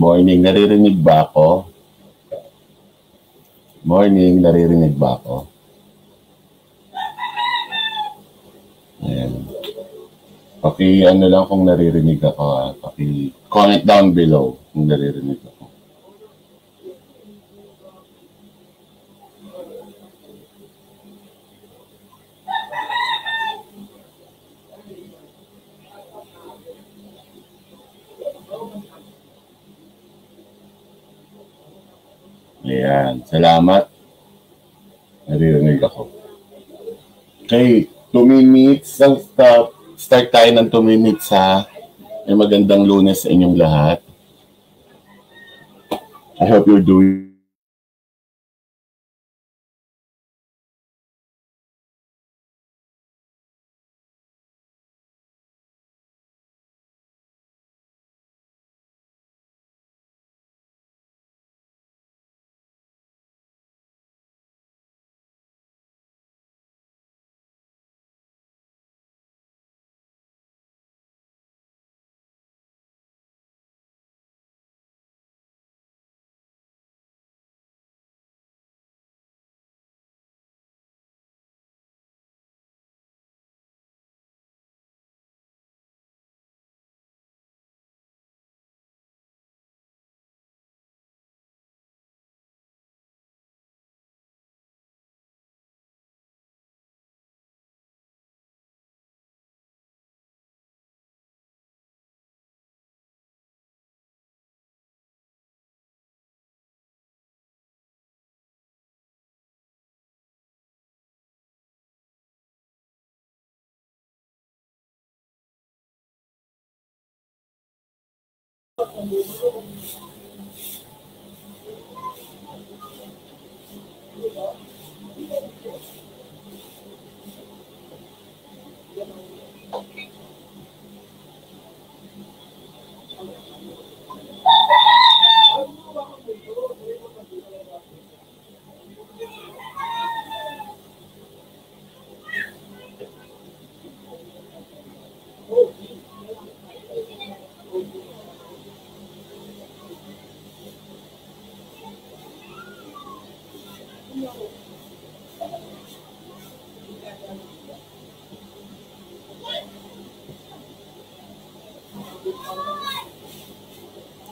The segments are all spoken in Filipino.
Morning, naririnig ba ako? Morning, naririnig ba ako? Ayan. Ano lang kung naririnig ako. Comment down below kung naririnig ako. Ayan, salamat. Naririnig ako. Okay, 2 minutes. Start tayo ng 2 minutes ha. May magandang Lunes sa inyong lahat. I hope you're doing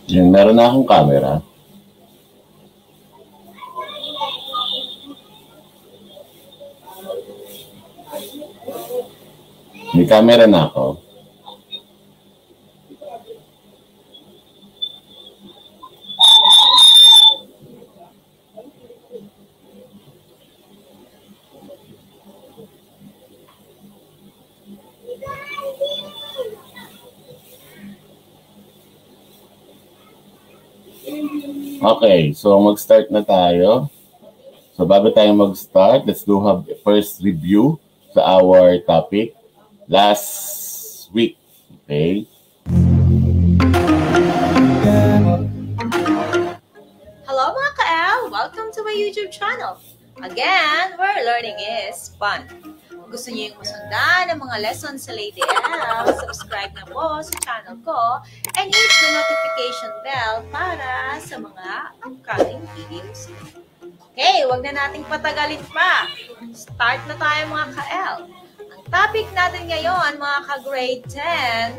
Yung meron na akong camera. May camera na ako. Okay, so mag-start na tayo. So bago tayo mag-start, let's do a first review sa our topic last week. Okay? Hello mga ka-L! Welcome to my YouTube channel. Again, where learning is fun. Kung gusto niyo yung masundan ng mga lessons sa Lady L, subscribe na po sa channel ko and hit the notification bell para sa mga upcoming videos. Okay, wag na nating patagalin pa. Start na tayo mga ka-L. Ang topic natin ngayon mga ka-grade 10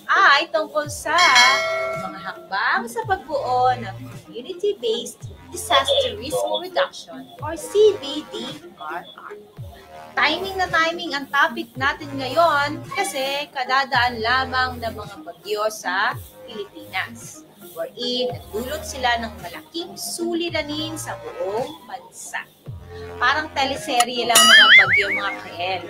ay tungkol sa mga hakbang sa pagbuo ng Community-Based Disaster Risk Reduction or CBDRR. Timing na timing ang topic natin ngayon kasi kadadaan lamang ng mga bagyo sa Pilipinas, wherein nagdulot sila ng malaking suliranin sa buong bansa. Parang teleserye lang mga bagyo mga ka-L.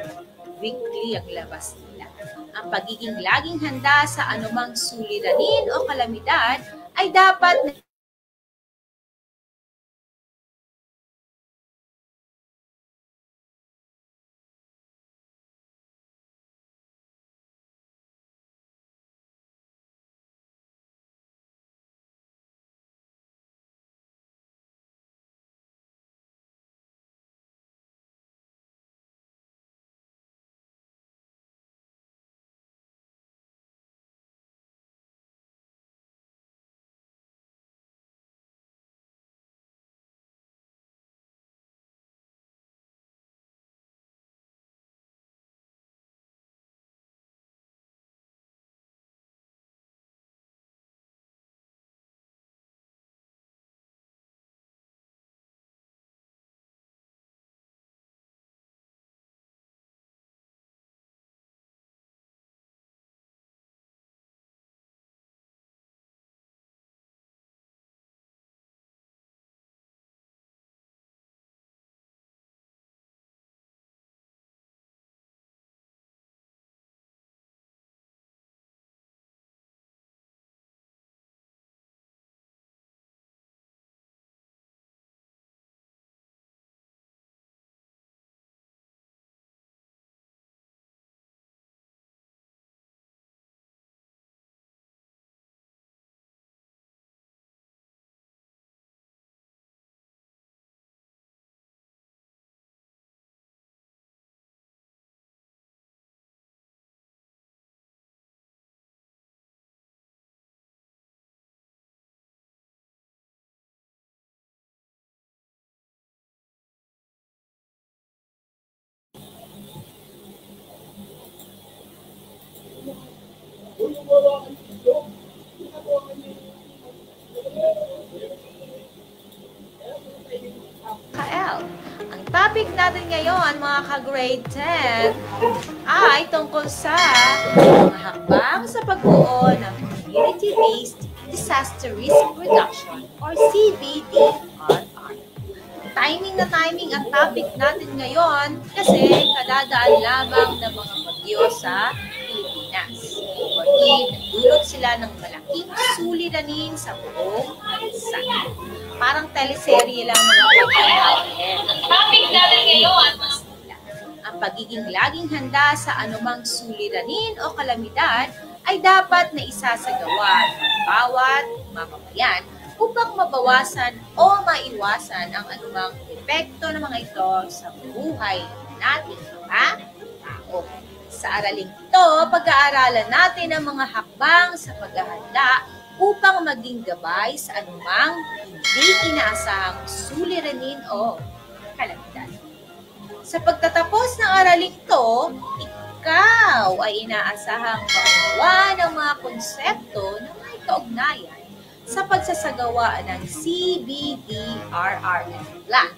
Weekly ang labas nila. Ang pagiging laging handa sa anumang suliranin o kalamidad ay dapat ka-L. Ang topic natin ngayon mga ka-grade 10 ay tungkol sa mga hakbang sa pagbuo ng Community-Based Disaster Risk Reduction or CBDRR. Timing na timing ang topic natin ngayon kasi kadadaan lamang ng mga bagyo sa Pilipinas, wherein nagdulot sila ng malaking suliranin sa buong bansa. Parang teleserye lang mga bagyo. Ang topic natin ngayon ang pagiging laging handa sa anumang suliranin o kalamidad ay dapat na isasagawa ng bawat mamamayan upang mabawasan o maiwasan ang anumang epekto ng mga ito sa buhay nating mga tao. Sa araling ito, pag-aaralan natin ang mga hakbang sa paghahanda upang maging gabay sa anumang hindi inaasahang suliranin o kalamidad. Sa pagtatapos ng araling ito, ikaw ay inaasahang maunawa ng mga konsepto na may kaugnayan sa pagsasagawa ng CBDRRF plan.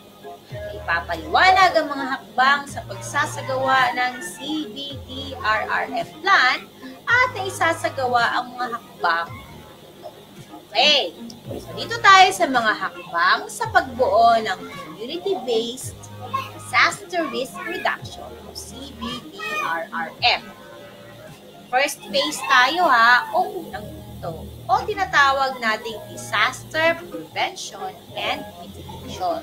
Ipapaliwanag ang mga hakbang sa pagsasagawa ng CBDRRF plan at isasagawa ang mga hakbang. Okay, so dito tayo sa mga hakbang sa pagbuo ng Community-Based Disaster Risk Reduction o CBDRRF. First phase tayo o unang punto o tinatawag nating Disaster Prevention and Mitigation.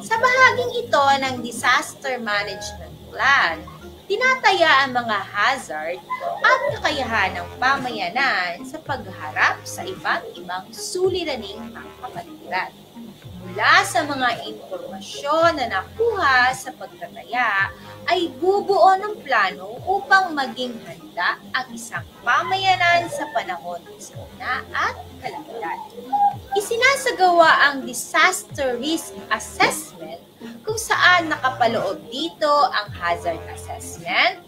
Sa bahaging ito ng Disaster Management Plan, tinataya ang mga hazard at kakayahan ng pamayanan sa pagharap sa iba't ibang suliraning kapaligiran. Mula sa mga impormasyon na nakuha sa pagtataya ay bubuo ng plano upang maging handa ang isang pamayanan sa panahon ng sakuna at kalamidad. Isinasagawa ang Disaster Risk Assessment kung saan nakapaloob dito ang Hazard Assessment,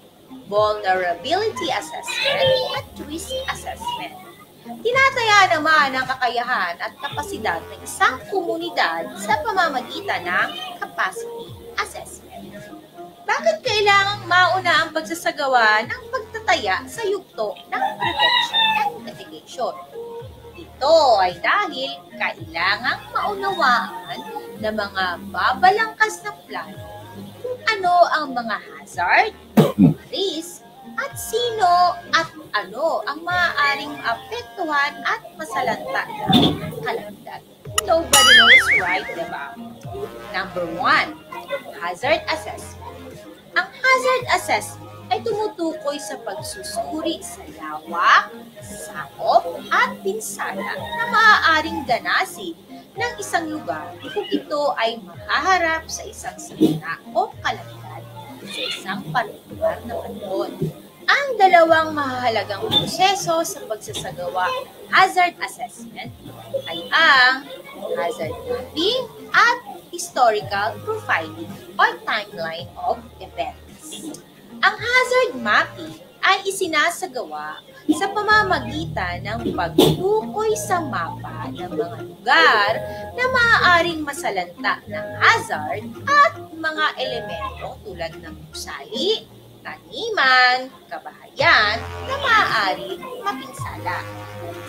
Vulnerability Assessment, at Risk Assessment. Tinataya naman ang kakayahan at kapasidad ng isang komunidad sa pamamagitan ng Capacity Assessment. Bakit kailangang mauna ang pagsasagawa ng pagtataya sa yugto ng Prevention and Mitigation? Ito ay dahil kailangang maunawaan ng mga babalangkas ng plano kung ano ang mga hazard, risk, at sino at ano ang maaaring apektuhan at masalanta ng kalamidad. Nobody knows right, diba? Number 1, hazard assessment. Ang hazard assessment ay tumutukoy sa pagsusuri sa lawak, sakop, at pinsala na maaaring ganasin ng isang lugar kung ito ay mahaharap sa isang sakuna o kalamidad sa isang partikular na panahon. Ang dalawang mahalagang proseso sa pagsasagawa ng hazard assessment ay ang hazard mapping at historical profiling or timeline of events. Ang hazard mapping ay isinasagawa sa pamamagitan ng pagtukoy sa mapa ng mga lugar na maaaring masalanta ng hazard at mga elementong tulad ng gusali, taniman, kabahayan na maaaring mapinsala.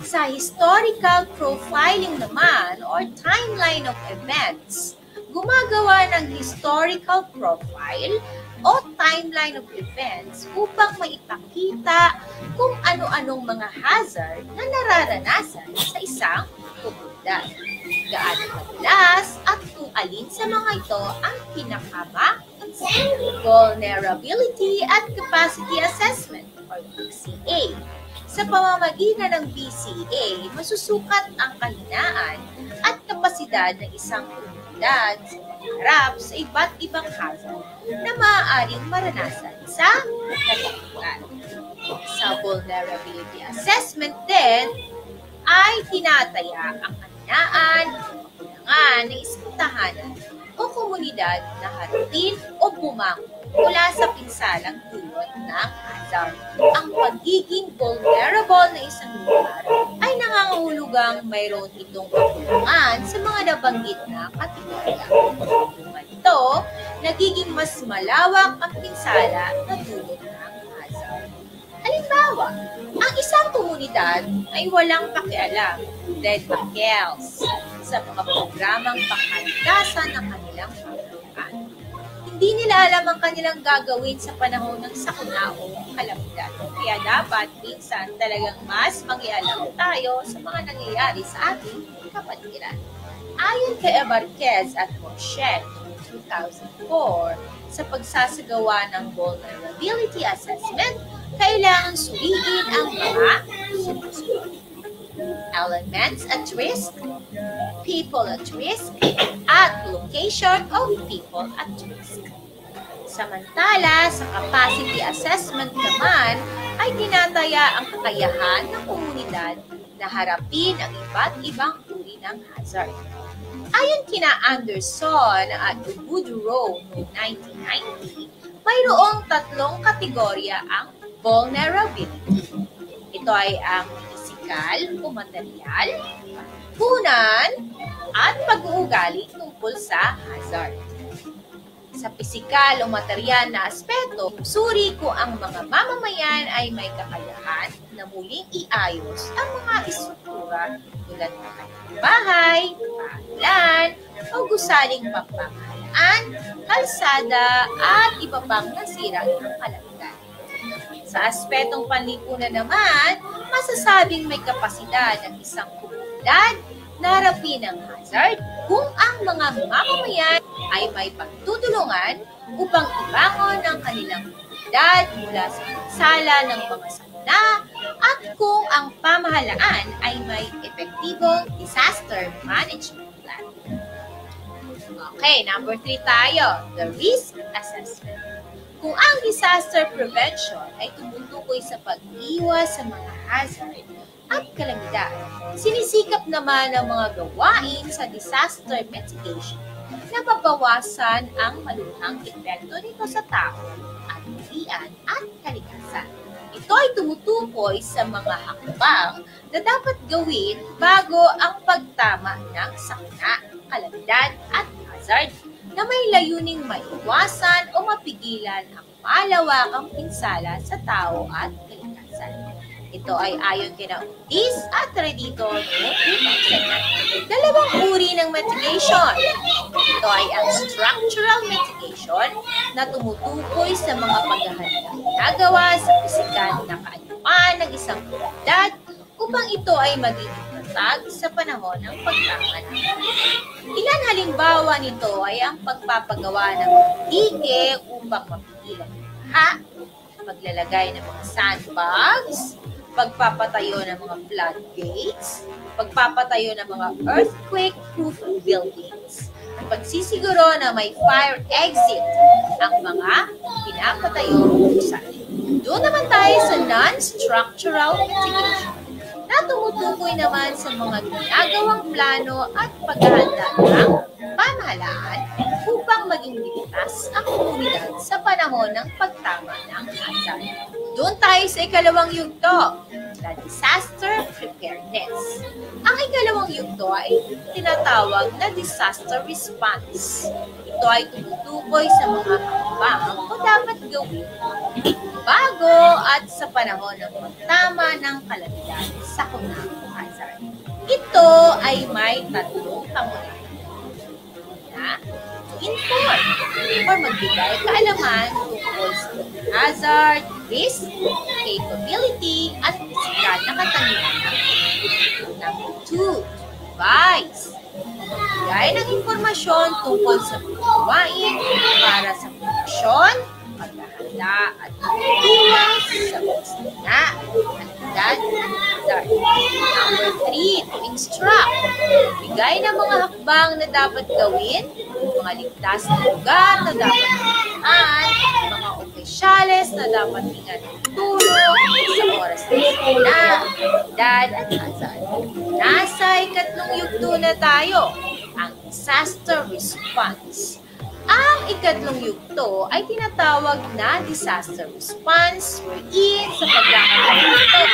Sa historical profiling naman or timeline of events, gumagawa ng historical profile o timeline of events upang maipakita kung ano-anong mga hazard na nararanasan sa isang komunidad, gaano kadalas at kung alin sa mga ito ang pinakamakakasal. Vulnerability at Capacity Assessment or BCA. Sa pamamagitan ng BCA, masusukat ang kahinaan at kapasidad ng isang komunidad sa pagharap sa iba't ibang hazard na maaaring maranasan sa kalagayan. Sa vulnerability assessment din, ay tinataya ang kahinaan o kakulangan ng isang tahanan o komunidad na harapin o bumangon mula sa pinsalang dulot ng hazard. Ang pagiging vulnerable na isang lugar ay nangangahulugang mayroon itong kakulangan sa mga nabanggit na kategorya. Tulungan ito, nagiging mas malawak ang pinsala na dulot ng hazard. Halimbawa, ang isang komunidad ay walang pakialam, dead McGells, sa mga programang pangkaligtasan ng kanilang pamumukan. Hindi nila alam ang kanilang gagawin sa panahon ng sakuna o kalamidad. Kaya dapat minsan talagang mas mangialam tayo sa mga nangyayari sa ating kapaligiran. Ayon kay Marquez at Moshe, 2004, sa pagsasagawa ng vulnerability assessment, kailangan suriin ang mga sinusunod. Elements at risk, people at risk, at location of people at risk. Samantala, sa capacity assessment naman, ay tinataya ang kakayahan ng komunidad na harapin ang iba't ibang uri ng hazard. Ayon kina Anderson at Woodrow noong 1990, mayroong tatlong kategorya ang vulnerability. Ito ay ang pisikal o material, punan, at pag-uugali tungkol sa hazard. Sa pisikal o material na aspeto, suri ko ang mga mamamayan ay may kakayahan na muling iayos ang mga istruktura tulad ng bahay, pahalan, o gusaling pagpamahalaan, kalsada, at iba pang nasira ng kalangitan. Sa aspetong panlipunan naman, masasabing may kapasidad ng isang komunidad na harapin ang hazard kung ang mga mamamayan ay may pagtutulungan upang ibangon ang kanilang komunidad mula sa sala ng mga sakuna at kung ang pamahalaan ay may epektibong disaster management plan. Okay, number 3 tayo, the risk assessment. Kung ang disaster prevention ay tumutukoy sa pag-iwas sa mga hazard at kalamidad, sinisikap naman ng mga gawain sa disaster mitigation na mabawasan ang malubhang epekto nito sa tao, at kalikasan. Ito ay tumutukoy sa mga hakbang na dapat gawin bago ang pagtama ng sakuna, kalamidad at hazard na may layuning maiwasan o mapigilan ang malawakang pinsala sa tao at kalikasan. Ito ay ayon kina Ortiz at Redito noong 2009. Dalawang uri ng mitigation. Ito ay ang structural mitigation na tumutukoy sa mga paghahandang ginagawa sa pisikal na kaayupan ng isang komunidad upang ito ay magiging tatag sa panahon ng pagtama ng ilan halimbawa nito ay ang pagpapagawa ng dike upang mapigilan ang paglalagay ng mga sandbags, pagpapatayo ng mga floodgates, pagpapatayo ng mga earthquake-proof buildings, at pagsisiguro na may fire exit ang mga pinapatayong gusali. Doon naman tayo sa non-structural mitigation na tumutukoy naman sa mga ginagawang plano at paghahanda ng pamahalaan upang maging ligtas ang komunidad sa panahon ng pagtama ng hazard. Doon tayo sa ikalawang yugto, the disaster preparedness. Ang ikalawang yugto ay tinatawag na disaster response. Ito ay tumutukoy sa mga hakbang o dapat gawin bago at sa panahon ng pagtama ng kalamidad sa kunang hazard. Ito ay may tatlong kamunan na inform or magbigay kaalaman tungkol sa hazard, risk, capability, at physical na katangian ng Number 2, advice. Magbigay ng informasyon tungkol sa mga gawain para sa proteksyon, paghahanda at pag-iwas sa pagsina, kalamidad at hazard. Number 3, to instruct. Bigay ng mga hakbang na dapat gawin, mga ligtas na lugar na dapat puntahan, mga opisyales na dapat hingan ng tulong sa oras ng sakuna, kalamidad at hazard. Nasa ikatlong yugto na tayo, ang disaster response. Ang ikatlong yugto ay tinatawag na disaster response wherein sa pagkakataon nito.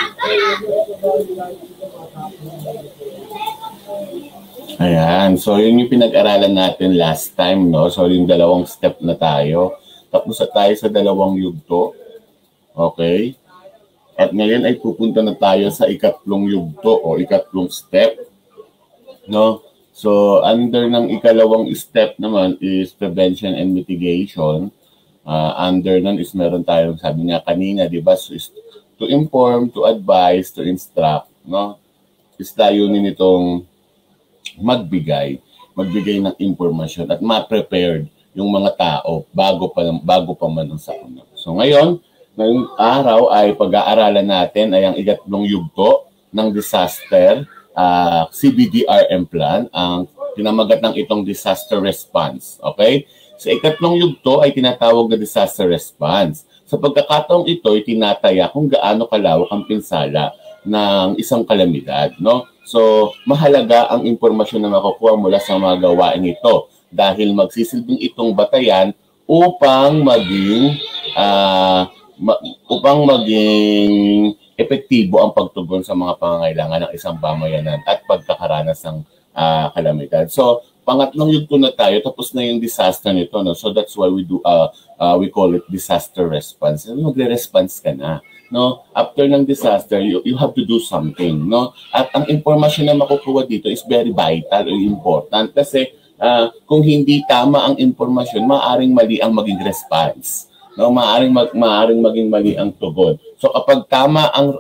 Ayan, so yun yung pinag-aralan natin last time, no? So yung dalawang step na tayo. Tapos tayo sa dalawang yugto. Okay? At ngayon ay pupunta na tayo sa ikatlong yugto o ikatlong step. No? So under ng ikalawang step naman is prevention and mitigation. Under nun is meron tayong sabi nga kanina, di ba? So is to inform, to advise, to instruct. No? Is layunin nitong magbigay ng impormasyon at ma-prepared yung mga tao bago pa man ang sakuna. So ngayong araw ay pag-aaralan natin ay ang ikatlong yugto ng disaster CBDRM plan, ang pinamagat ng itong disaster response. Okay? Sa ikatlong yugto ay tinatawag na disaster response. Sa pagkakataong ito ay tinataya kung gaano kalawak ang pinsala ng isang kalamidad, no? So, mahalaga ang impormasyon na makukuha mula sa mga gawain ito dahil magsisilbing itong batayan upang maging epektibo ang pagtugon sa mga pangangailangan ng isang pamayanan at pagkakaranas ng kalamidad. So, pangatlong yugto na tayo, tapos na yung disaster nito, no? So that's why we call it disaster response. Magre-response ka na, no? After ng disaster, you have to do something, no? At ang impormasyon na makukuha dito is very vital or important kasi kung hindi tama ang impormasyon, maaring mali ang maging response. No, maaring maging mali ang tugon. So kapag tama ang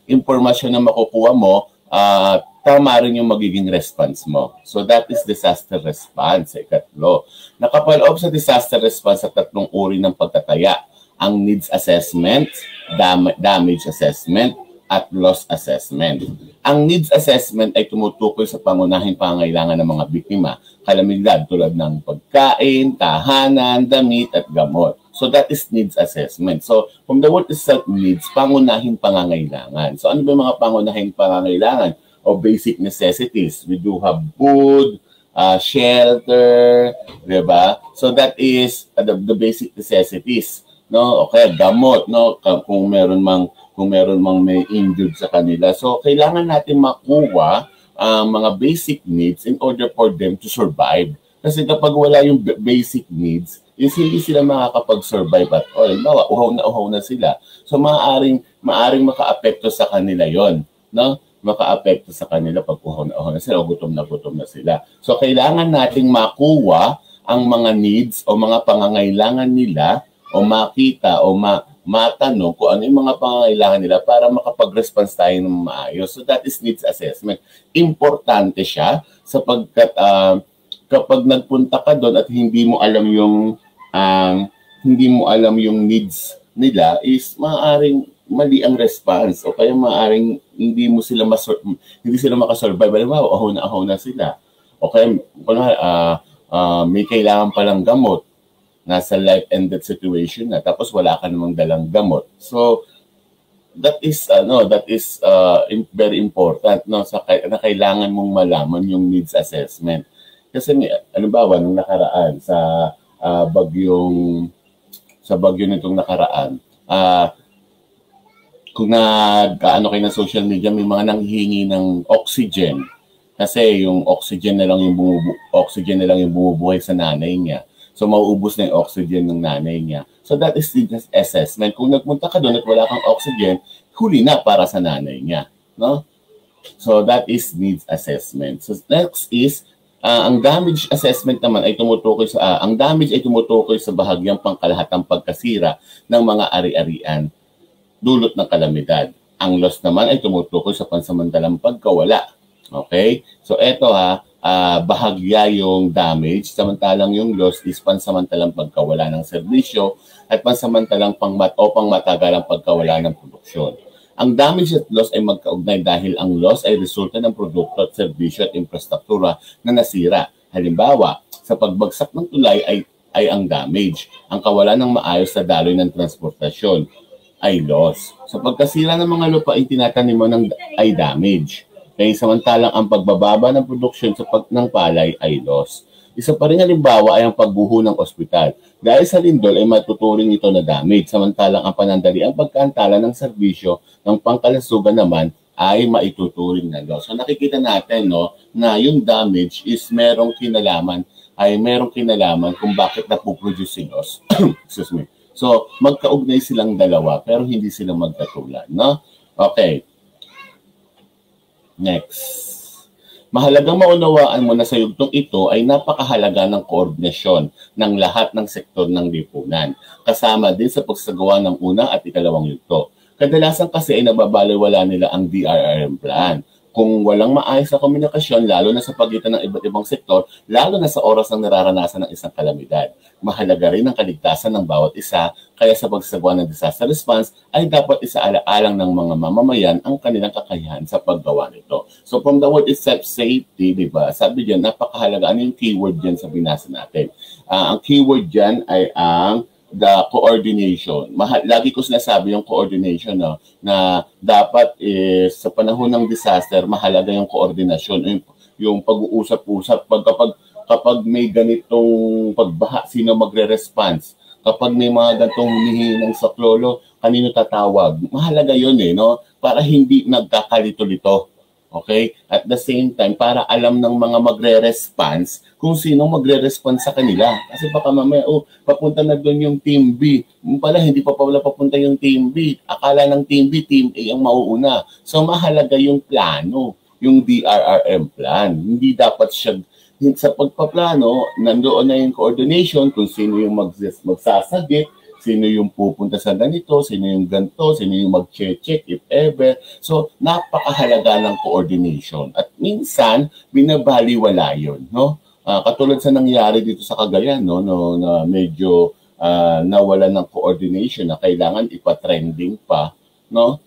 impormasyon na makukuha mo, tama rin yung magiging response mo. So that is disaster response. Ikatlo, nakapaloob sa disaster response sa tatlong uri ng pagtataya: ang needs assessment, damage assessment, at loss assessment. Ang needs assessment ay tumutukoy sa pangunahing pangangailangan ng mga biktima, kalamidad tulad ng pagkain, tahanan, damit, at gamot. So that is needs assessment. So from the word itself, needs, pangunahing pangangailangan. So ano ba yung mga pangunahing pangangailangan o basic necessities? We do have food, shelter, diba? So that is the basic necessities, no? O kaya gamot, no? Kung meron mang may injured sa kanila. So kailangan natin makuha ang mga basic needs in order for them to survive. Kasi kapag wala yung basic needs, is hindi sila makakapag-survive at all. Bawa, uhaw na sila. So maaring maka-apekto sa kanila yon, no? Maka-apekto sa kanila pag uhaw na sila o gutom na sila. So kailangan nating makuha ang mga needs o mga pangangailangan nila o makita o matanong kung ano yung mga pangangailangan nila para makapag-response tayo ng maayos. So that is needs assessment. Importante siya sapagkat kapag nagpunta ka doon at hindi mo alam yung needs nila, is maaaring mali ang response o kaya maaaring hindi sila makasurvive. Halimbawa, ahaw na sila. O kaya may kailangan palang gamot, nasa life and death situation na, tapos wala ka namang dalang gamot. So that is very important, no, na kailangan mong malaman yung needs assessment. Kasi halimbawa nung nakaraan sa bagyo nitong nakaraan, kung nag-ano kayo ng social media, may mga nanghihingi ng oxygen kasi yung oxygen na lang yung bumubuhay sa nanay niya. So mauubos na yung oxygen ng nanay niya. So that is needs assessment. Kung nagpunta ka doon at wala kang oxygen, huli na para sa nanay niya, no? So that is needs assessment. So next is ang damage assessment naman ay tumutukoy sa bahagyang pangkalahatang pagkasira ng mga ari-arian dulot ng kalamidad. Ang loss naman ay tumutukoy sa pansamantalang pagkawala. Okay? So eto bahagya yung damage, samantalang yung loss is pansamantalang pagkawala ng serbisyo at pansamantalang pangmatagalang pagkawala ng produksyon. Ang damage at loss ay magkaugnay dahil ang loss ay resulta ng produkto at serbisyo at infrastruktura na nasira. Halimbawa, sa pagbagsak ng tulay ay ang damage. Ang kawalan ng maayos na daloy ng transportasyon ay loss. Sa pagkasira ng mga lupain tinataniman ay damage. Kaya samantalang ang pagbababa ng produksyon ng palay ay loss. Isa pa rin halimbawa ay ang pagbuho ng ospital. Dahil sa lindol ay matuturing ito na damage. Samantalang ang panandaliang pagkaantala ng serbisyo ng pangkalusugan naman ay maituturing na loss. So nakikita natin, no, na yung damage is merong kinalaman kung bakit napuproduce si loss. Excuse me. So magkaugnay silang dalawa pero hindi sila magkatulad, no? Okay. Next. Mahalagang maunawaan mo na sa yugtong ito ay napakahalaga ng koordinasyon ng lahat ng sektor ng lipunan, kasama din sa pagsagawa ng una at ikalawang yugto. Kadalasan kasi ay nababalewala nila ang DRRM plan. Kung walang maayos na komunikasyon, lalo na sa pagitan ng iba't ibang sektor, lalo na sa oras ng nararanasan ng isang kalamidad. Mahalaga rin ang kaligtasan ng bawat isa, kaya sa pagsagawa ng disaster response ay dapat isaalang ng mga mamamayan ang kanilang kakayahan sa paggawa nito. So from the word itself, safety, di ba? Sabi dyan, napakahalaga. Ano yung keyword dyan sa binasa natin? Ang keyword dyan ay ang the coordination. Lagi ko sinasabi yung coordination, no, na dapat sa panahon ng disaster, mahalaga yung koordinasyon, yung pag-uusap-usap. Kapag may ganitong pagbaha, sino magre-response? kapag may mga gantong humihingi ng saklolo, kanino tatawag? Mahalaga yun no? Para hindi nagkakalito-lito. Okay? At the same time, para alam ng mga magre-response kung sino magre-response sa kanila. Kasi baka mamaya, papunta na doon yung Team B. Pala, hindi pa pala papunta yung Team B. Akala ng Team B, Team A ang mauuna. So, mahalaga yung plano, yung DRRM plan. Hindi dapat siya, sa pagpaplano, nandoon na yung coordination kung sino yung magsasagip, sino yung pupunta sa ganito, sino yung ganito, sino yung mag-check if ever. So, napakahalaga ng coordination. At minsan, binabaliwala yun, no? Katulad sa nangyari dito sa Cagayan, no, na medyo nawala ng coordination na kailangan ipa-trending pa, no?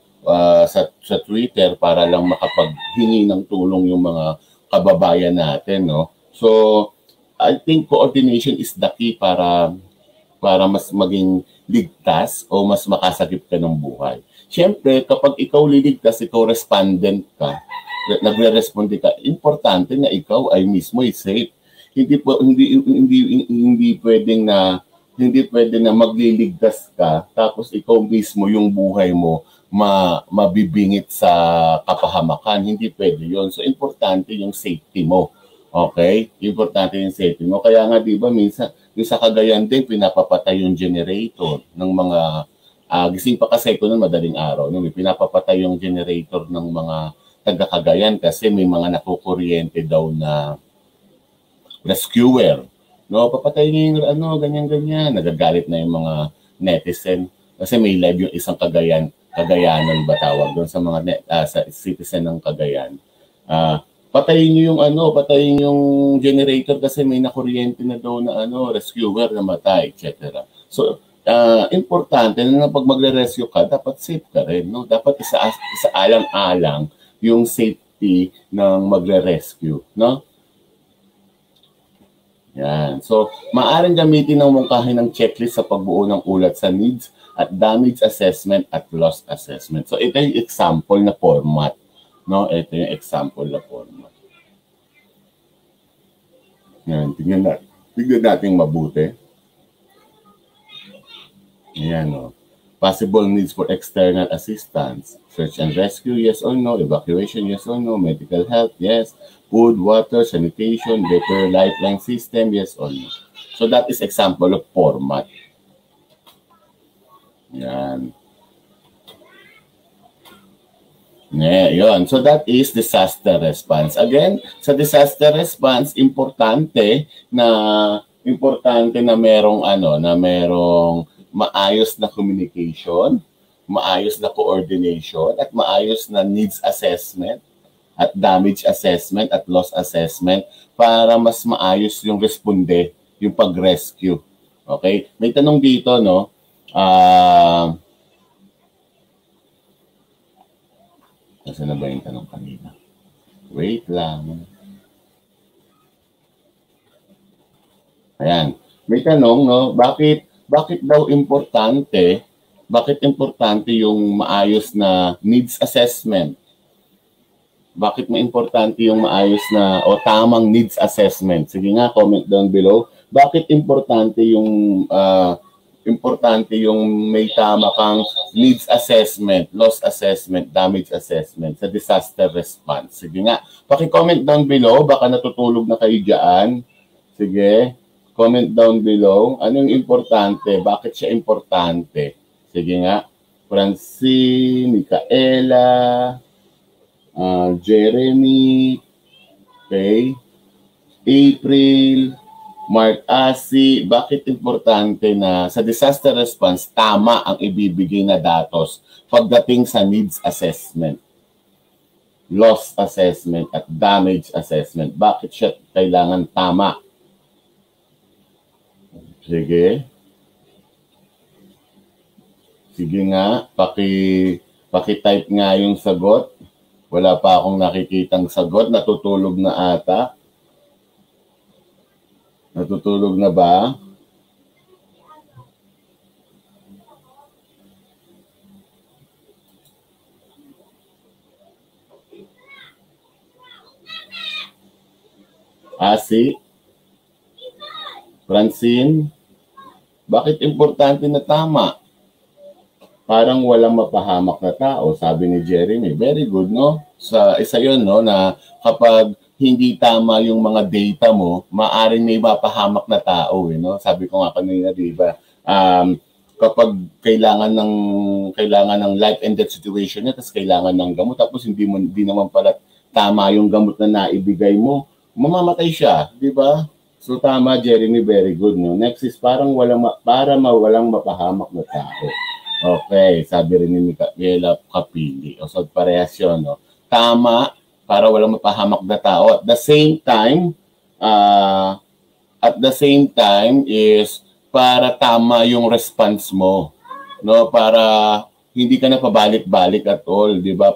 Sa Twitter para lang makapaghingi ng tulong yung mga kababayan natin, no? So, I think coordination is the key para mas maging ligtas o mas makasagip ka ng buhay. Siyempre, kapag ikaw liligtas, ikaw respondent ka, nagre-responde ka, importante na ikaw ay mismo ay safe. Hindi pwedeng na magliligtas ka tapos ikaw mismo yung buhay mo mabibingit sa kapahamakan. Hindi pwede 'yon. So importante yung safety mo. Okay? Importante yung safety mo. Kaya nga 'di ba minsan yung sa Cagayan din pinapapatay yung generator ng mga gising pa kasi ko noon madaling araw. No? Pinapapatay yung generator ng mga taga Cagayan kasi may mga nakukuryente daw na rescuer. No, papatay niyo yung ganyan-ganyan. Nagagalit na yung mga netizen kasi may live yung isang Cagayanan ba tawag doon sa mga sa citizen ng Cagayan. Patayin niyo patayin yung generator kasi may nakuryente na daw na rescuer na matay, etc. So, importante na pag magre-rescue ka, dapat safe ka rin, no? Dapat isaalang-alang yung safety ng magre-rescue, no? Yan. So, maaaring gamitin ng mungkahi ng checklist sa pagbuo ng ulat sa needs at damage assessment at loss assessment. So, ito yung example na format. No, ito yung example na format. Yan, tingnan natin mabuti. Ayan, no. Possible needs for external assistance. Search and rescue, yes or no. Evacuation, yes or no. Medical help, yes. Food, water, sanitation, repair lifeline system, yes or no. So that is example of format. Yan. Yeah, yun. So that is disaster response. Again, sa disaster response, importante na merong maayos na communication, maayos na coordination, at maayos na needs assessment, at damage assessment, at loss assessment para mas maayos yung responde, yung pag-rescue. Okay? May tanong dito, no? Kasi na ba yung tanong kanina? Wait lang. Ayan. May tanong, no? Bakit daw importante yung maayos na needs assessment? Bakit importante yung maayos na o tamang needs assessment? Sige nga, comment down below. Bakit importante yung may tama kang needs assessment, loss assessment, damage assessment sa disaster response? Sige nga, paki-comment down below. Baka natutulog na kayo dyan. Sige, comment down below. Anong importante? Bakit siya importante? Sige nga, Francine, Micaela, Jeremy, okay, April, Mark Asi, bakit importante na sa disaster response, tama ang ibibigay na datos pagdating sa needs assessment, loss assessment, at damage assessment? Bakit siya kailangan tama? Sige. Sige nga, paki-type nga yung sagot. Wala pa akong nakikitang sagot. Natutulog na ata. Natutulog na ba? Asi? Francine? Bakit importante na tama? Parang walang mapahamak na tao, sabi ni Jeremy. Very good, no? Sa isa yun, no, na kapag hindi tama yung mga data mo, maaring may mapahamak na tao, no? Sabi ko nga kanina, di ba? Kapag kailangan ng life and death situation niya, tapos kailangan ng gamot, tapos hindi naman pala tama yung gamot na naibigay mo, mamamatay siya, di ba? So tama, Jeremy, very good, no? Next is walang mapahamak na tao. Okay, sabi rin ni Micaela Capili. O so parehas yun, no? Tama, para walang mapahamak na tao. At the same time is para tama yung response mo, no? Para hindi ka na pabalik-balik at all, di ba?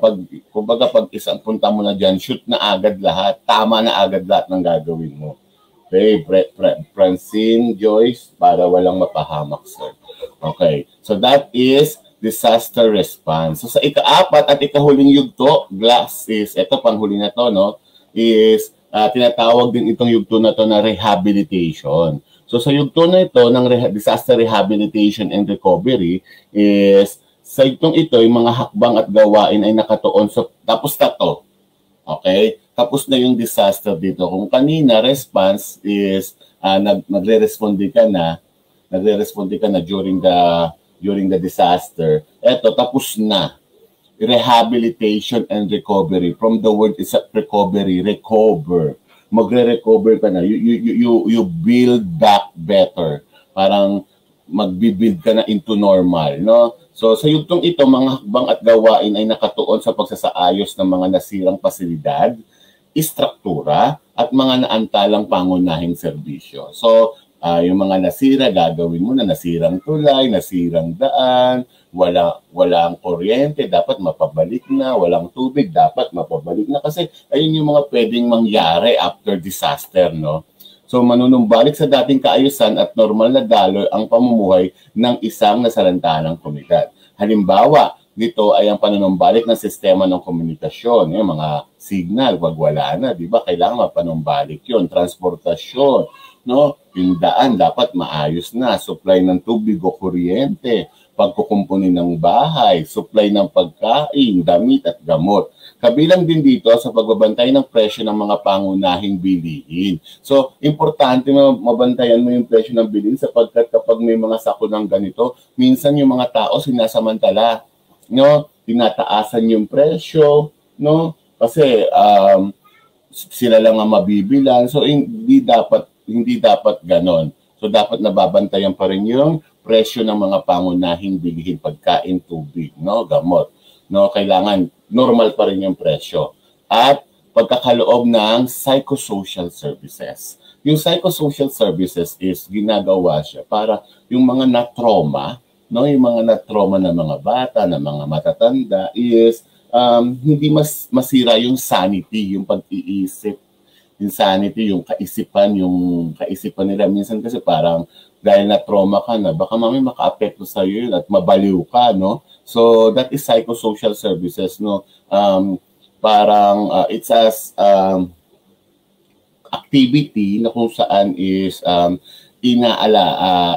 Kumbaga pag isang punta mo na dyan, shoot na agad lahat. Tama na agad lahat ng gagawin mo. Okay, Francine Joyce, para walang mapahamak, sir. Okay, so that is disaster response. So sa ika-4 at ikahuling yugto, glass is, ito panghuli na to, no? Is tinatawag din itong yugto na to na rehabilitation. So sa yugto na ito ng disaster rehabilitation and recovery is, sa itong ito, yung mga hakbang at gawain ay nakatuon. So tapos na to. Okay? Tapos na yung disaster dito. Kung kanina, response is nagre-responde ka na during the disaster. Eto, tapos na. Rehabilitation and recovery. From the word is recovery, recover. Magre-recover ka na. You build back better. Parang magbi-build ka na into normal, no? So sa yugtong ito, mga hakbang at gawain ay nakatuon sa pagsasaayos ng mga nasirang pasilidad, istruktura, at mga naantalang pangunahing serbisyo. So, yung mga nasira, gagawin mo na nasirang tulay, nasirang daan, walang kuryente, dapat mapabalik na, walang tubig, dapat mapabalik na. Kasi ayun yung mga pwedeng mangyari after disaster, no? So, manunumbalik sa dating kaayusan at normal na daloy ang pamumuhay ng isang nasarantanang komunidad. Halimbawa, dito ay ang panunumbalik ng sistema ng komunikasyon, yung mga signal, wag wala na, di ba? Kailangan mapanumbalik yun. Transportasyon, no? Yung daan dapat maayos na. Supply ng tubig o kuryente, pagkukumpuni ng bahay, supply ng pagkain, damit at gamot. Kabilang din dito sa pagbabantay ng presyo ng mga pangunahing bilihin. So, importante mabantayan mo yung presyo ng bilihin sapagkat kapag may mga sako ng ganito, minsan yung mga tao sinasamantala, no? Tinataasan yung presyo, no? Kasi sila lang ang mabibilan. So, hindi dapat ganon. So, dapat nababantayan pa rin yung presyo ng mga pangunahing bilihin, pagkain, tubig, no? Gamot. No, kailangan normal pa rin yung presyo. At pagkakaloob ng psychosocial services. Yung psychosocial services is ginagawa siya para yung mga na-trauma, no, yung mga na-trauma na mga bata, na mga matatanda is hindi masira yung sanity, yung pag-iisip, yung sanity, yung kaisipan nila. Minsan kasi parang dahil na-trauma ka na, baka mamay maka-apekto sa iyo at mabaliw ka, no? So that is psychosocial services, no? Parang it's as activity na kung saan is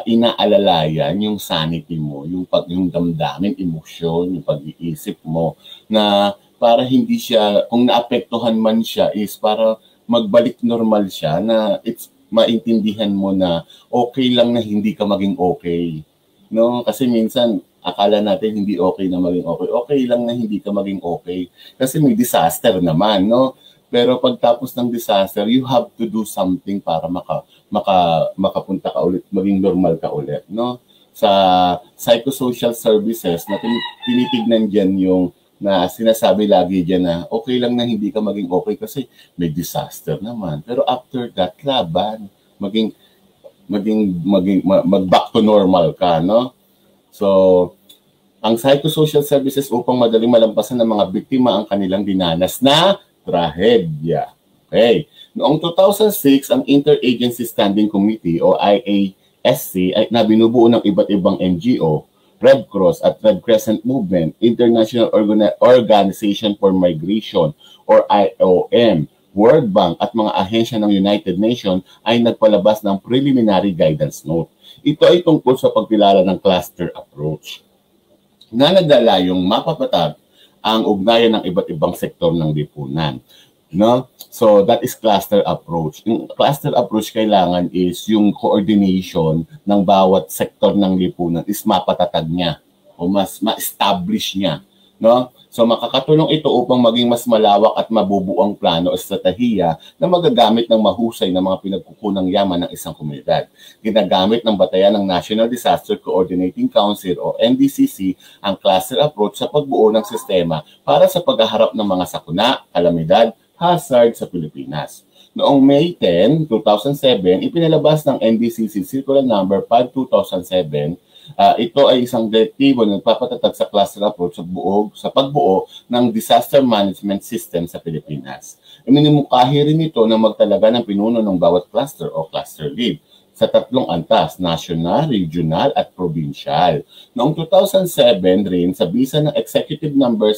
inaalalayan yung sanity mo, yung damdamin, emosyon, yung pag-iisip mo na para hindi siya, kung naapektuhan man siya, is para magbalik normal siya, na it's maintindihan mo na okay lang na hindi ka maging okay. No? Kasi minsan, akala natin hindi okay na maging okay. Okay lang na hindi ka maging okay. Kasi may disaster naman, no? Pero pagtapos ng disaster, you have to do something para makapunta ka ulit, maging normal ka ulit, no? Sa psychosocial services, na tinitignan dyan yung na sinasabi lagi dyan na okay lang na hindi ka maging okay kasi may disaster naman. Pero after that, laban, mag-back to normal ka, no? So, ang psychosocial services upang madaling malampasan ng mga biktima ang kanilang dinanas na trahedya. Okay. Noong 2006, ang Interagency Standing Committee o IASC ay nabinubuo ng iba't ibang NGO, Red Cross at Red Crescent Movement, International Organization for Migration or IOM, World Bank at mga ahensya ng United Nations ay nagpalabas ng preliminary guidance note. Ito ay tungkol sa pagkilala ng cluster approach na naglalayong mapapatag ang ugnayan ng iba't ibang sektor ng lipunan. No? So that is cluster approach. Yung cluster approach kailangan is yung coordination ng bawat sektor ng lipunan is mapatatag niya o mas ma-establish niya. No? So makakatulong ito upang maging mas malawak at mabubuang plano o estratehiya na magagamit ng mahusay na mga pinagkukunang yaman ng isang komunidad. Ginagamit ng batayan ng National Disaster Coordinating Council o NDCC ang cluster approach sa pagbuo ng sistema para sa paghaharap ng mga sakuna, kalamidad, hazard sa Pilipinas. Noong May 10, 2007, ipinalabas ng NDCC Circular Number 5/2007. Ito ay isang direktibo na nagpapatatag sa cluster approach sa pagbuo ng disaster management system sa Pilipinas. Minimukhahi rin ito na magtalaga ng pinuno ng bawat cluster o cluster lead sa 3 antas, national, regional at provincial. Noong 2007 rin, sa bisa ng Executive Number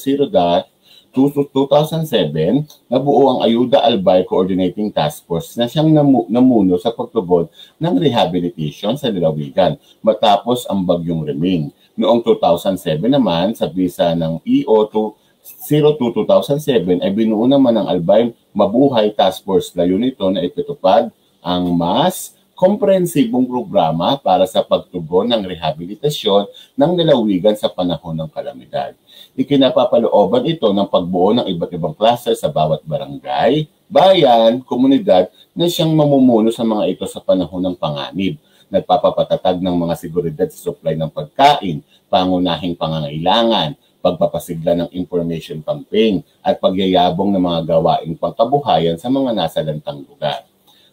0-2007, nabuo ang Ayuda Albay Coordinating Task Force na siyang namuno sa pagtugon ng rehabilitation sa lalawigan matapos ang bagyong Reming. Noong 2007 naman, sa bisa ng EO 02-2007 ay binuo naman ng Albay Mabuhay Task Force. Layunin nito na ipatupad ang mas komprehensibong programa para sa pagtugon ng rehabilitasyon ng lalawigan sa panahon ng kalamidad. Ikinapapalooban ito ng pagbuo ng iba't ibang klase sa bawat barangay, bayan, komunidad na siyang mamumuno sa mga ito sa panahon ng panganib. Nagpapapatatag ng mga seguridad sa supply ng pagkain, pangunahing pangangailangan, pagpapasigla ng information campaign at pagyayabong ng mga gawaing pangkabuhayan sa mga nasalantang lugar.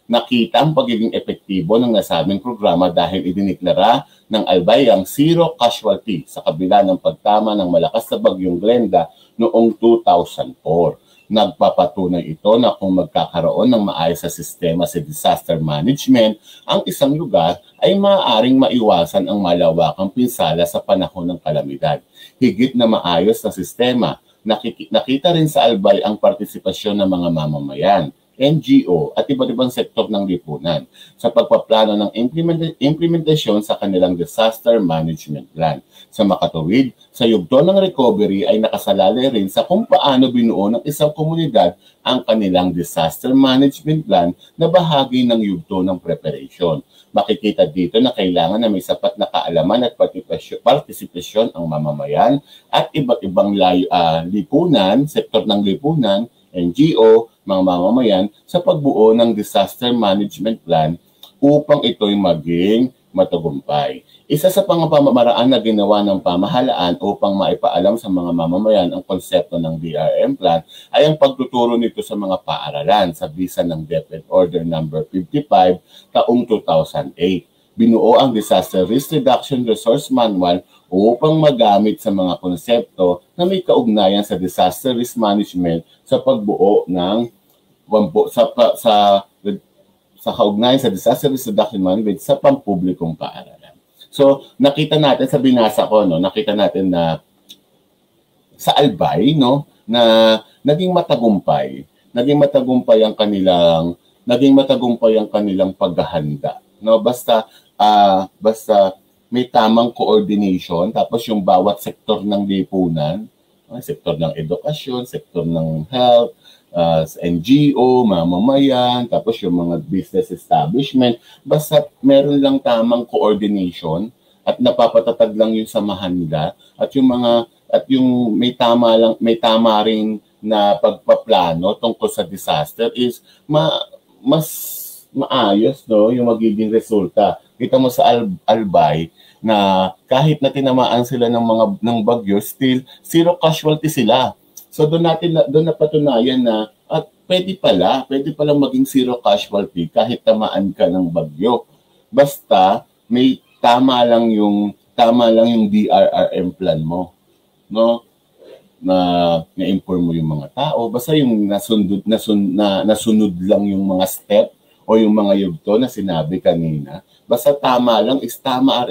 Nakita ang pagiging epektibo ng nasabing programa dahil idiniklara ng Albay ang zero casualty sa kabila ng pagtama ng malakas na bagyong Glenda noong 2004. Nagpapatunay ito na kung magkakaroon ng maayos sa sistema sa disaster management, ang isang lugar ay maaaring maiwasan ang malawakang pinsala sa panahon ng kalamidad. Higit na maayos na sistema, nakita rin sa Albay ang partisipasyon ng mga mamamayan, NGO at iba't ibang sektor ng lipunan sa pagpaplano ng implementasyon sa kanilang disaster management plan. Sa makatuwid, sa yugto ng recovery ay nakasalalay rin sa kung paano binuo ng isang komunidad ang kanilang disaster management plan na bahagi ng yugto ng preparation. Makikita dito na kailangan na may sapat na kaalaman at partisipasyon ang mamamayan at iba't ibang lipunan, sektor ng lipunan, NGO, mga mamamayan sa pagbuo ng disaster management plan upang ito'y maging matagumpay. Isa sa pamamaraan na ginawa ng pamahalaan upang maipaalam sa mga mamamayan ang konsepto ng DRM plan ay ang pagtuturo nito sa mga paaralan sa bisa ng DepEd Order No. 55 taong 2008. Binuo ang Disaster Risk Reduction Resource Manual upang magamit sa mga konsepto na may kaugnayan sa disaster risk management sa pagbuo ng sa kaugnayan sa disaster risk reduction management sa pampublikong paaralan. So, nakita natin sa binasa ko, no, nakita natin na sa Albay, no, na naging matagumpay ang kanilang paghahanda, no, basta may tamang coordination, tapos yung bawat sektor ng lipunan, sektor ng edukasyon, sektor ng health, NGO, mamamayan, tapos yung mga business establishment, basta meron lang tamang coordination at napapatatag lang yung samahan nila at yung may tama rin na pagpaplano tungkol sa disaster is mas maayos, no, yung magiging resulta. Kita mo sa Albay na kahit na tinamaan sila ng bagyo, still zero casualty sila. So doon napatunayan na at pwede pala maging zero casualty kahit tamaan ka ng bagyo. Basta may tama lang yung DRRM plan mo, no? Na-inform mo yung mga tao, basta yung nasunod lang yung mga step o yung mga yugto na sinabi kanina. Basta tama lang is tama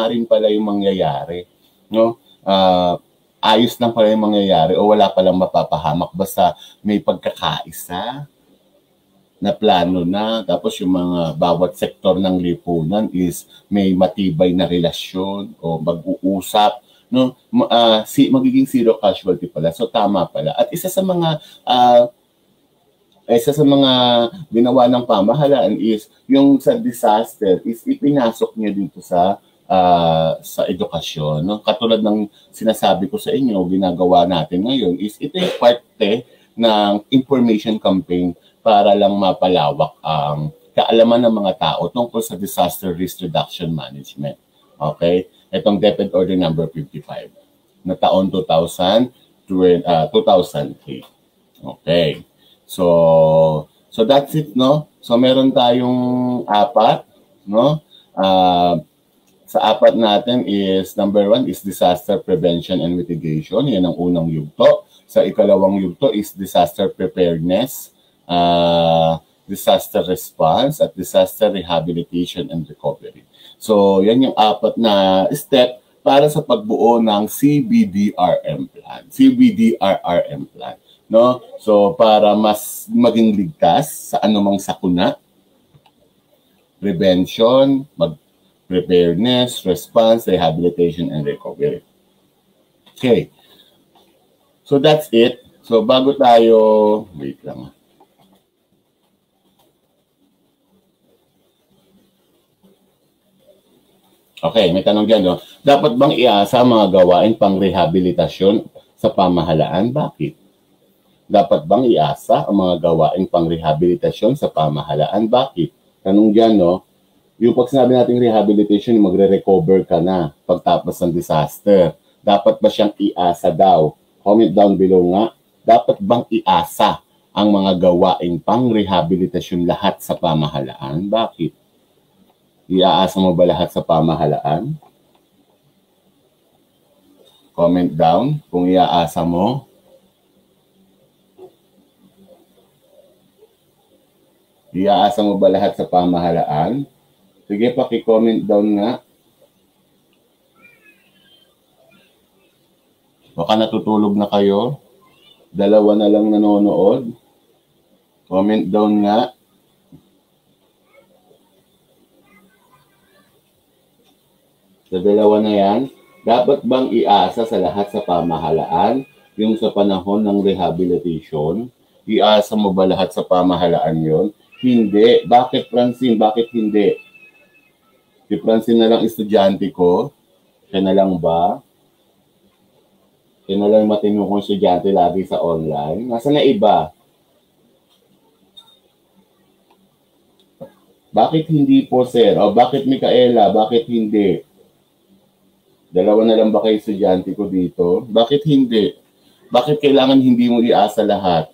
rin pala yung mangyayari, no? Ayos lang pala yung mangyayari o wala palang mapapahamak basta may pagkakaisa, na plano na, tapos yung mga bawat sektor ng lipunan is may matibay na relasyon o mag-uusap, no? Magiging zero casualty pala. So tama pala. At isa sa mga ginawa ng pamahalaan is yung sa disaster is ipinasok niya dito sa edukasyon, no? Katulad ng sinasabi ko sa inyo, ginagawa natin ngayon is ito yung parte ng information campaign para lang mapalawak ang kaalaman ng mga tao tungkol sa disaster risk reduction management. Okay? Itong DepEd Order number 55 na taon 2008. Okay. So that's it, no? So meron tayong apat, no? Sa apat natin is number 1 is disaster prevention and mitigation. Yan ang unang yugto. Sa ikalawang yugto is disaster preparedness, disaster response, at disaster rehabilitation and recovery. So yan yung apat na step para sa pagbuo ng CBDRM plan. CBDRRM plan. No? So para mas maging ligtas sa anumang sakuna, prevention, preparedness, response, rehabilitation, and recovery. Okay. So that's it. So bago tayo, wait lang. Okay, may tanong dyan, no? Dapat bang iasa mga gawain pang rehabilitasyon sa pamahalaan? Bakit? Dapat bang iasa ang mga gawain pang rehabilitasyon sa pamahalaan? Bakit? Tanong dyan, no? Yung pag sinabi natin rehabilitation, magre-recover ka na pagtapos ng disaster. Dapat ba siyang iasa daw? Comment down below nga. Dapat bang iasa ang mga gawain pang rehabilitasyon lahat sa pamahalaan? Bakit? Iaasa mo ba lahat sa pamahalaan? Comment down kung iaasa mo. Iaasa mo ba lahat sa pamahalaan? Sige, paki-comment down nga. Baka natutulog na kayo. Dalawa na lang nanonood. Comment down nga. Sa dalawa na yan, dapat bang iasa sa lahat sa pamahalaan yung sa panahon ng rehabilitation? Iasa mo ba lahat sa pamahalaan yon? Hindi. Bakit, Francine? Bakit hindi? Si Francine na lang estudyante ko. Siya na lang ba? Siya na lang matino kong estudyante lagi sa online. Nasaan na iba? Bakit hindi po, sir? O bakit, Micaela? Bakit hindi? Dalawa na lang ba kayo estudyante ko dito? Bakit hindi? Bakit kailangan hindi mo iasa lahat?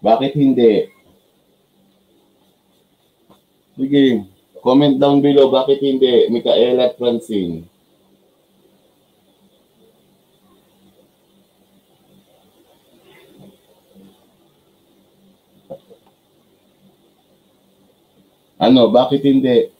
Bakit hindi? Sige, comment down below. Bakit hindi? Micaela at Francine. Ano, bakit hindi?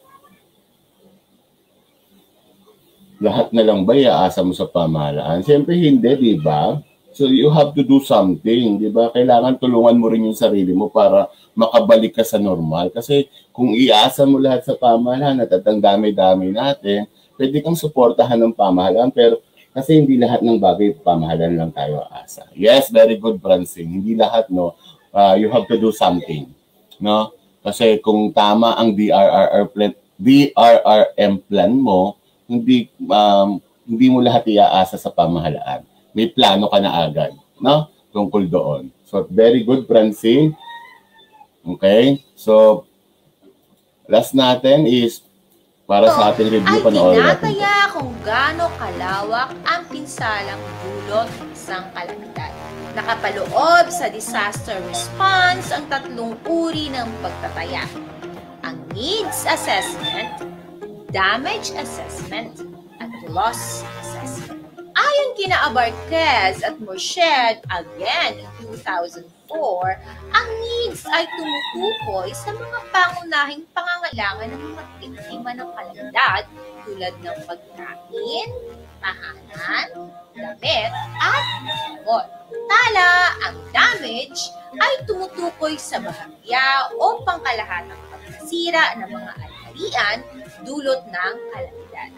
Lahat na lang ba iaasa mo sa pamahalaan? Siyempre hindi, di ba? So you have to do something, di ba? Kailangan tulungan mo rin yung sarili mo para makabalik ka sa normal. Kasi kung iasa mo lahat sa pamahalaan at ang dami-dami natin, pwede kang suportahan ng pamahalaan, pero kasi hindi lahat ng bagay pamahalaan lang tayo aasa. Yes, very good, Francine. Hindi lahat, no? You have to do something, no? Kasi kung tama ang DRRM plan mo, hindi mo lahat iaasa sa pamahalaan. May plano ka na agad, no? Tungkol doon. So, very good, Francine. Okay? So, last natin is para sa ating review, panoorin natin. Ay tinataya kung gaano kalawak ang pinsalang dulot ng isang kalamidad. Nakapaloob sa disaster response ang tatlong uri ng pagtataya. Ang needs assessment, damage assessment, at loss assessment. Ayon kina Abarquez at Murched again in 2004, Or, ang needs ay tumutukoy sa mga pangunahing pangangailangan ng mga biktima ng kalamidad tulad ng pagkain, tahanan, damit, at gamot. Tala, ang damage ay tumutukoy sa bahagya o pangkalahatang pagkasira ng mga alharian dulot ng kalamidad.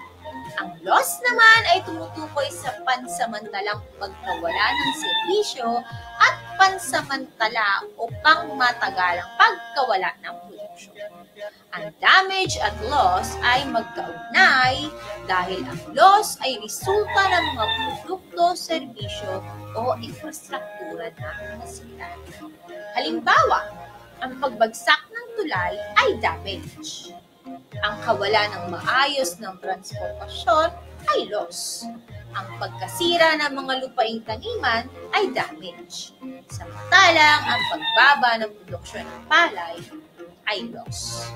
Ang loss naman ay tumutukoy sa pansamantalang pagkawala ng serbisyo at pansamantala o pangmatagalang pagkawala ng produksyon. Ang damage at loss ay magkaugnay dahil ang loss ay resulta ng mga produkto, serbisyo o infrastruktura na nasira. Halimbawa, ang pagbagsak ng tulay ay damage. Ang kawalan ng maayos ng transportasyon ay loss. Ang pagkasira ng mga lupaing taniman ay damage. Samantalang ang pagbaba ng produksyon ng palay ay loss.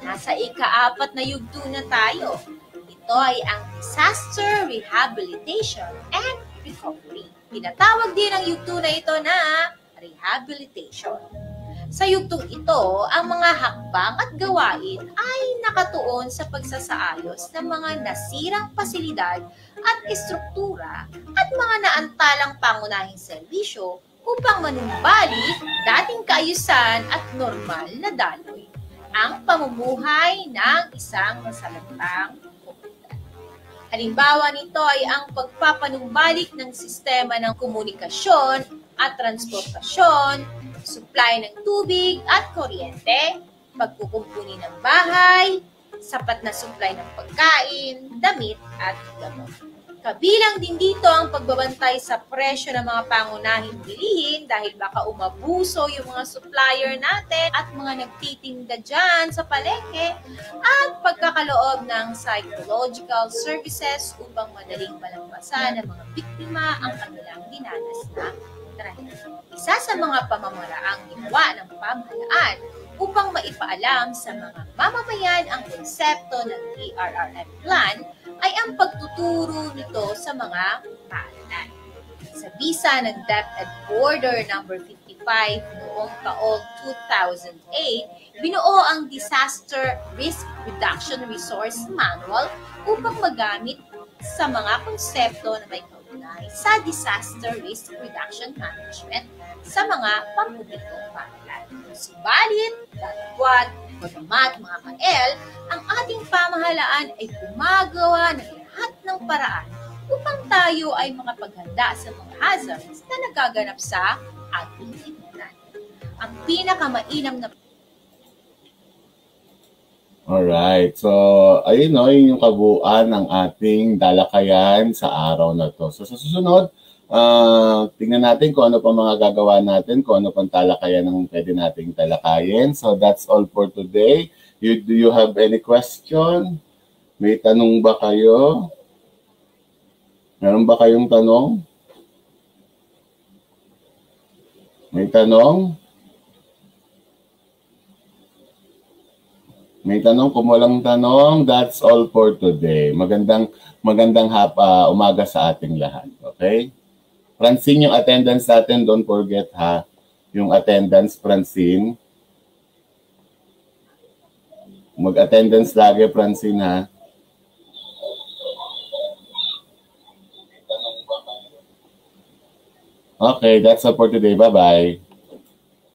Nasa ika-4 na yugto na tayo. Ito ay ang disaster rehabilitation and recovery. Tinatawag din ang yugto na ito na rehabilitation. Sa yugtong ito, ang mga hakbang at gawain ay nakatuon sa pagsasaayos ng mga nasirang pasilidad at estruktura at mga naantalang pangunahing serbisyo upang manumbalik dating kaayusan at normal na daloy ang pamumuhay ng isang masalantang komunidad. Halimbawa nito ay ang pagpapanumbalik ng sistema ng komunikasyon at transportasyon, supply ng tubig at kuryente, pagkukumpuni ng bahay, sapat na supply ng pagkain, damit at gamot. Kabilang din dito ang pagbabantay sa presyo ng mga pangunahing bilihin dahil baka umabuso yung mga supplier natin at mga nagtitinda dyan sa palengke at pagkakaloob ng psychological services upang madaling malampasan ng mga biktima ang kanilang dinanas na trahedya. Isa sa mga pamamaraang ginawa ng pamahalaan upang maipaalam sa mga mamamayan ang konsepto ng DRRM plan ay ang pagtuturo nito sa mga paaralan. Sa bisa ng DepEd Order No. 55 noong taong 2008, binuo ang Disaster Risk Reduction Resource Manual upang magamit sa mga konsepto na may kaugnay sa disaster risk reduction management sa mga pampublikong paaralan. Subalit, datwat, bagamat mga ka-L, ang ating pamahalaan ay gumagawa ng lahat ng paraan upang tayo ay makapaghanda sa mga hazards na nagaganap sa ating lipunan. Ang pinakamainam na Alright, so ayun no, yun yung kabuuan ng ating dalakayan sa araw na to. So sa susunod, tingnan natin kung ano pa mga gagawa natin, kung ano pang talakayan ng pwede nating talakayin. So that's all for today. Do you have any question? May tanong ba kayo? Meron ba kayong tanong? May tanong? May tanong, kung walang tanong, that's all for today. Magandang umaga sa ating lahat. Okay? Francine, yung attendance natin, don't forget ha. Yung attendance, Francine. Mag-attendance lagi, Francine ha. Okay, that's all for today. Bye-bye.